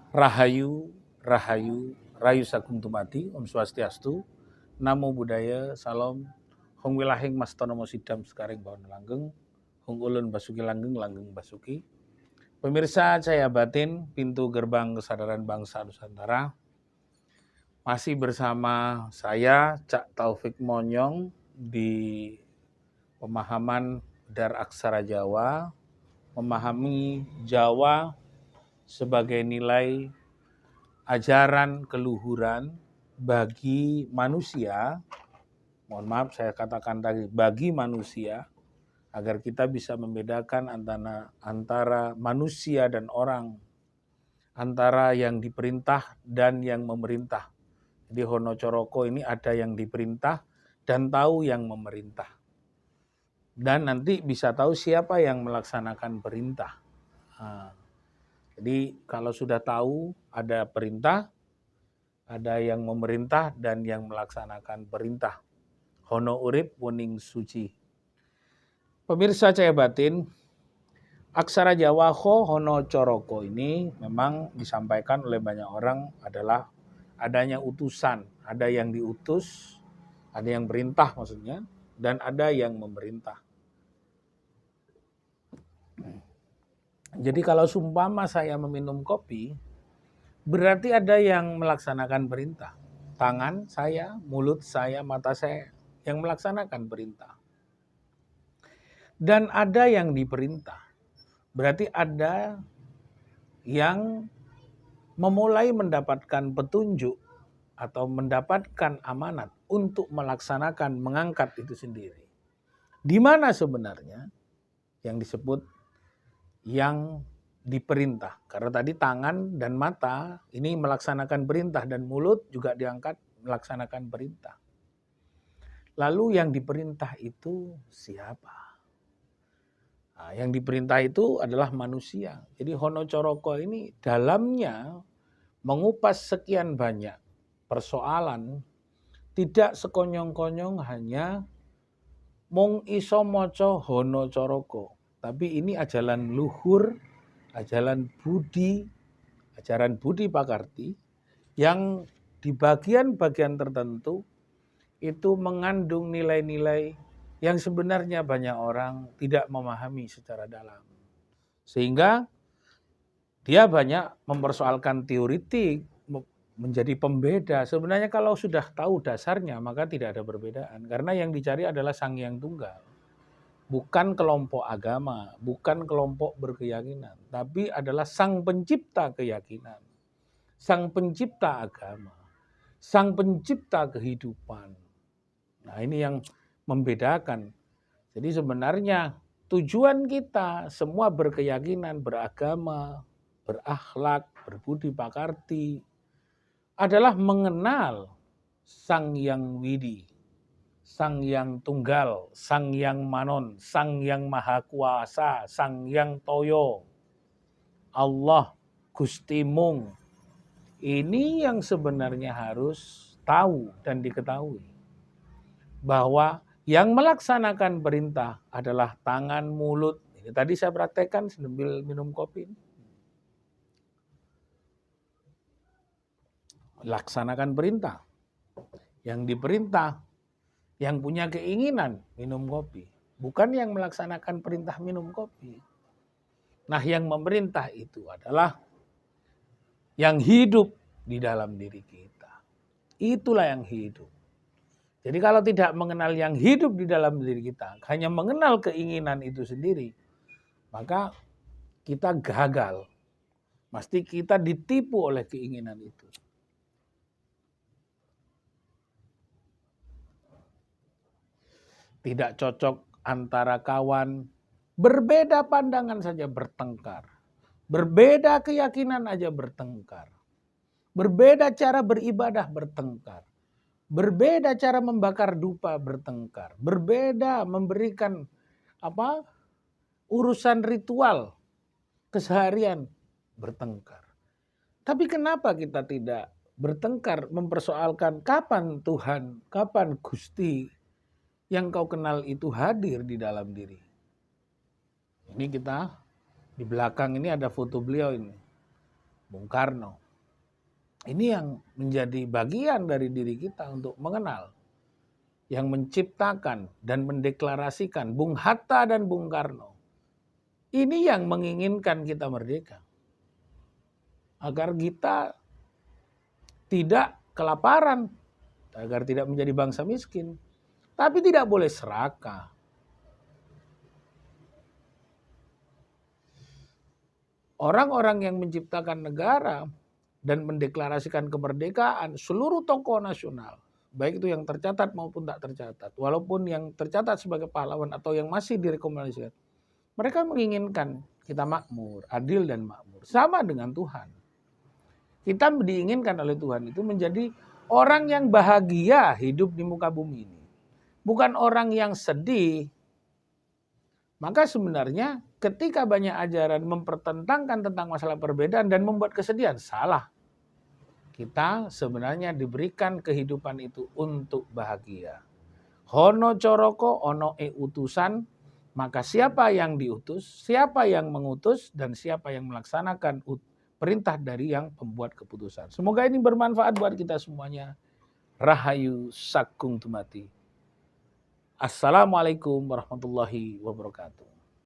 Rahayu, Rahayu, Rayu Sagung Tumati, Om Swastiastu, Namo Buddhaya, Salam, Hong Wilahing Mastonomo Sidam Sekaring Bawon Langgeng, Hong Ulun Basuki Langgeng, Langgeng Basuki. Pemirsa Cahaya Batin, pintu gerbang kesadaran bangsa Nusantara. Masih bersama saya, Cak Taufik Monyong, di pemahaman Dar Aksara Jawa, memahami Jawa sebagai nilai ajaran keluhuran bagi manusia, mohon maaf saya katakan tadi, bagi manusia, agar kita bisa membedakan antara manusia dan orang, antara yang diperintah dan yang memerintah. Jadi Hono Coroko ini ada yang diperintah dan tahu yang memerintah. Dan nanti bisa tahu siapa yang melaksanakan perintah. Nah, jadi kalau sudah tahu ada perintah, ada yang memerintah dan yang melaksanakan perintah. Hono urip wuning suci. Pemirsa Cahaya Batin, aksara Jawa Ho Hono Coroko ini memang disampaikan oleh banyak orang adalah adanya utusan. Ada yang diutus, ada yang perintah maksudnya, dan ada yang memerintah. Jadi kalau sumpama saya meminum kopi, berarti ada yang melaksanakan perintah. Tangan saya, mulut saya, mata saya yang melaksanakan perintah. Dan ada yang diperintah. Berarti ada yang memulai mendapatkan petunjuk atau mendapatkan amanat untuk melaksanakan, mengangkat itu sendiri. Di mana sebenarnya yang disebut yang diperintah? Karena tadi tangan dan mata ini melaksanakan perintah dan mulut juga diangkat melaksanakan perintah. Lalu yang diperintah itu siapa? Nah, yang diperintah itu adalah manusia. Jadi Hono Coroko ini dalamnya mengupas sekian banyak persoalan, tidak sekonyong-konyong hanya mung iso maca Hono Coroko. Tapi ini ajaran luhur, ajaran budi, ajaran budi pakarti yang di bagian-bagian tertentu itu mengandung nilai-nilai yang sebenarnya banyak orang tidak memahami secara dalam. Sehingga dia banyak mempersoalkan teoritik, menjadi pembeda. Sebenarnya kalau sudah tahu dasarnya maka tidak ada perbedaan. Karena yang dicari adalah Sang Hyang Tunggal. Bukan kelompok agama, bukan kelompok berkeyakinan, tapi adalah Sang Pencipta keyakinan, Sang Pencipta agama, Sang Pencipta kehidupan. Nah, ini yang membedakan. Jadi sebenarnya tujuan kita semua berkeyakinan, beragama, berakhlak, berbudi pakarti adalah mengenal Sang Hyang Widi, Sang Hyang Tunggal, Sang Hyang Manon, Sang Hyang Maha Kuasa, Sang Hyang Toyo, Allah, Gusti Mung. Ini yang sebenarnya harus tahu dan diketahui. Bahwa yang melaksanakan perintah adalah tangan, mulut. Ini tadi saya praktekkan sambil minum kopi. Laksanakan perintah. Yang diperintah, yang punya keinginan minum kopi. Bukan yang melaksanakan perintah minum kopi. Nah, yang memerintah itu adalah yang hidup di dalam diri kita. Itulah yang hidup. Jadi kalau tidak mengenal yang hidup di dalam diri kita, hanya mengenal keinginan itu sendiri, maka kita gagal. Pasti kita ditipu oleh keinginan itu. Tidak cocok antara kawan, berbeda pandangan saja bertengkar. Berbeda keyakinan aja bertengkar. Berbeda cara beribadah bertengkar. Berbeda cara membakar dupa bertengkar. Berbeda memberikan urusan ritual keseharian bertengkar. Tapi kenapa kita tidak bertengkar mempersoalkan kapan Tuhan, kapan Gusti yang kau kenal itu hadir di dalam diri. Ini kita di belakang ini ada foto beliau ini. Bung Karno. Ini yang menjadi bagian dari diri kita untuk mengenal, yang menciptakan dan mendeklarasikan Bung Hatta dan Bung Karno. Ini yang menginginkan kita merdeka. Agar kita tidak kelaparan, agar tidak menjadi bangsa miskin. Tapi tidak boleh serakah. Orang-orang yang menciptakan negara dan mendeklarasikan kemerdekaan, seluruh tokoh nasional, baik itu yang tercatat maupun tak tercatat, walaupun yang tercatat sebagai pahlawan atau yang masih direkomendasikan, mereka menginginkan kita makmur, adil dan makmur. Sama dengan Tuhan. Kita diinginkan oleh Tuhan itu menjadi orang yang bahagia hidup di muka bumi ini. Bukan orang yang sedih. Maka sebenarnya ketika banyak ajaran mempertentangkan tentang masalah perbedaan dan membuat kesedihan, salah. Kita sebenarnya diberikan kehidupan itu untuk bahagia. Hono coroko ono utusan, maka siapa yang diutus, siapa yang mengutus, dan siapa yang melaksanakan perintah dari yang pembuat keputusan. Semoga ini bermanfaat buat kita semuanya. Rahayu Sakung Tumati. Assalamualaikum warahmatullahi wabarakatuh.